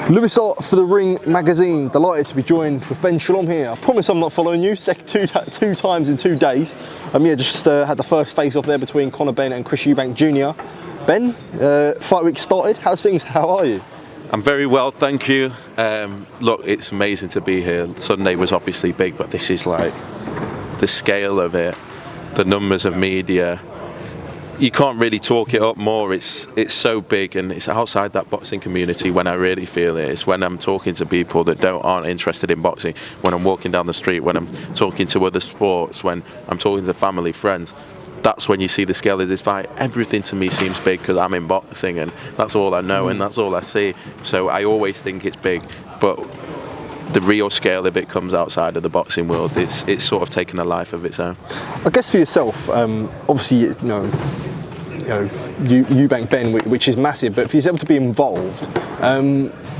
Lewis Art for the Ring magazine. Delighted to be joined with Ben Shalom here. I promise I'm not following you. Two times in 2 days. Just had the first face-off there between Conor Benn and Chris Eubank Jr. Ben, fight week started. How's things? How are you? I'm very well, thank you. Look, it's amazing to be here. Sunday was obviously big, but this is like the scale of it, the numbers of media. You can't really talk it up more. It's so big, and it's outside that boxing community when I really feel it. It's when I'm talking to people that aren't interested in boxing, when I'm walking down the street, when I'm talking to other sports, when I'm talking to family, friends. That's when you see the scale of this fight. Everything to me seems big because I'm in boxing, and that's all I know, and that's all I see. So I always think it's big, but the real scale of it comes outside of the boxing world. It's sort of taken a life of its own. I guess for yourself, obviously, Eubank Ben, which is massive, but for yourself to be involved,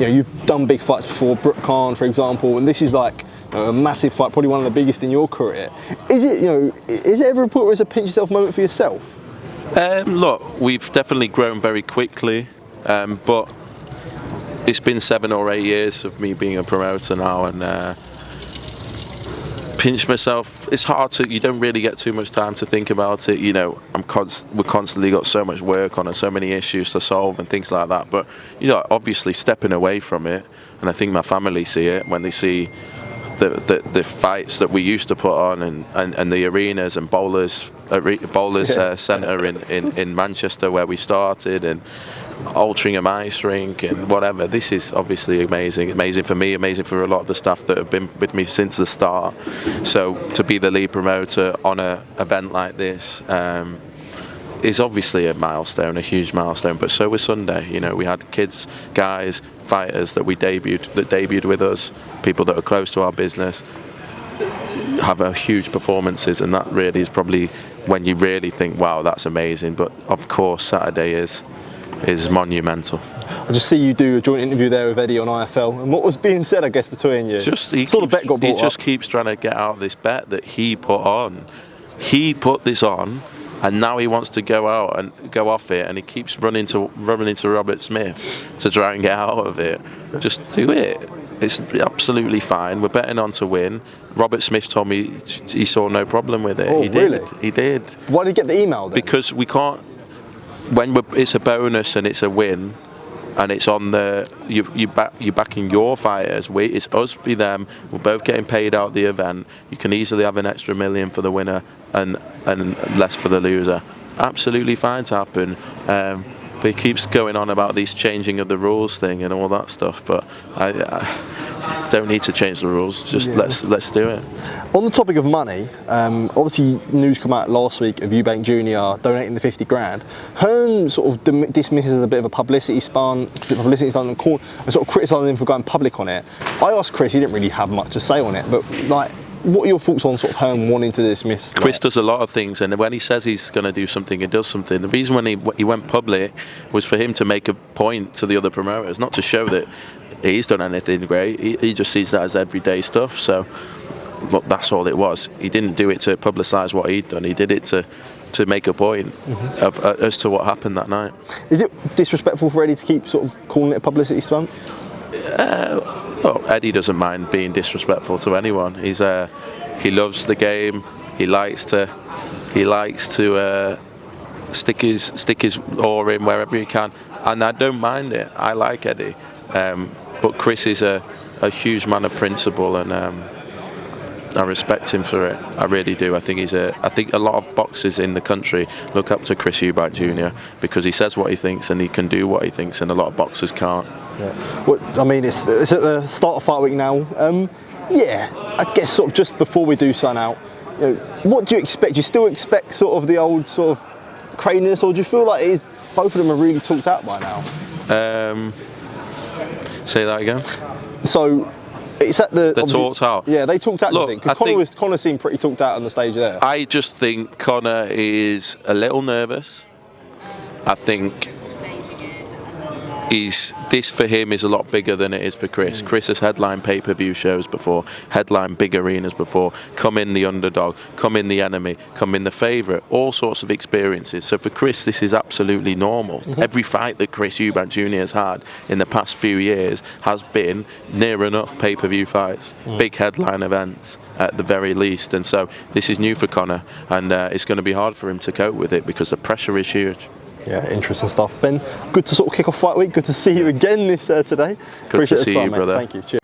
you've done big fights before, Brooke Khan, for example, and this is like a massive fight, probably one of the biggest in your career. Is it ever a point where it's a pinch yourself moment for yourself? Look, we've definitely grown very quickly, but it's been 7 or 8 years of me being a promoter now, and pinch myself. It's hard to. You don't really get too much time to think about it. We've constantly got so much work on and so many issues to solve and things like that. But obviously stepping away from it, and I think my family see it when they see the fights that we used to put on and the arenas and bowlers centre in Manchester where we started, and Altrincham Ice Rink and whatever. This is obviously amazing for me, amazing for a lot of the staff that have been with me since the start. So to be the lead promoter on an event like this is obviously a milestone, a huge milestone. But so was Sunday. We had kids, guys, fighters that debuted with us, people that are close to our business, have a huge performances, and that really is probably when you really think, wow, that's amazing. But of course, Saturday is monumental. I just see you do a joint interview there with Eddie on IFL, and what was being said, I guess, between you? He just keeps trying to get out this bet that he put on. He put this on, and now he wants to go out and go off it, and he keeps running into Robert Smith to try and get out of it. Just do it. It's absolutely fine. We're betting on to win. Robert Smith told me he saw no problem with it. Oh, really? He did. Why did he get the email then? Because we can't. It's a bonus and it's a win, and it's on you're backing your fighters. It's us v them. We're both getting paid out the event. You can easily have an extra $1 million for the winner and less for the loser. Absolutely fine to happen. But he keeps going on about these changing of the rules thing and all that stuff. But I don't need to change the rules. Just let's do it. On the topic of money, obviously news come out last week of Eubank Jr. donating the 50 grand. Hearn sort of dismisses as a bit of a publicity stunt and sort of criticising him for going public on it. I asked Chris, he didn't really have much to say on it, but what are your thoughts on sort of Hearn wanting to dismiss? Chris does a lot of things, and when he says he's going to do something, he does something. The reason when he went public was for him to make a point to the other promoters, not to show that he's done anything great. He just sees that as everyday stuff. So, look, that's all it was. He didn't do it to publicise what he'd done. He did it to make a point as to what happened that night. Is it disrespectful for Eddie to keep sort of calling it a publicity stunt? Well, Eddie doesn't mind being disrespectful to anyone. He loves the game. He likes to stick his oar in wherever he can, and I don't mind it. I like Eddie, but Chris is a huge man of principle, and I respect him for it. I really do. I think I think a lot of boxers in the country look up to Chris Eubank Jr. because he says what he thinks and he can do what he thinks, and a lot of boxers can't. Yeah. Well, I mean, it's at the start of fight week now. I guess sort of just before we do sign out, what do you expect? Do you still expect sort of the old sort of craziness, or do you feel like both of them are really talked out by now? Say that again. So it's at the talked out. Yeah, they talked out. Look, I think Conor seemed pretty talked out on the stage there. I just think Conor is a little nervous. I think this for him is a lot bigger than it is for Chris. Chris has headlined pay-per-view shows before, headlined big arenas before, come in the underdog, come in the enemy, come in the favourite, all sorts of experiences. So for Chris, this is absolutely normal. Every fight that Chris Eubank Jr has had in the past few years has been near enough pay-per-view fights, big headline events at the very least. And so this is new for Conor, and it's going to be hard for him to cope with it because the pressure is huge. Yeah, interesting stuff. Ben, good to sort of kick off fight week. Good to see you again this today. Good to see you, mate. brother. Thank you. Cheers.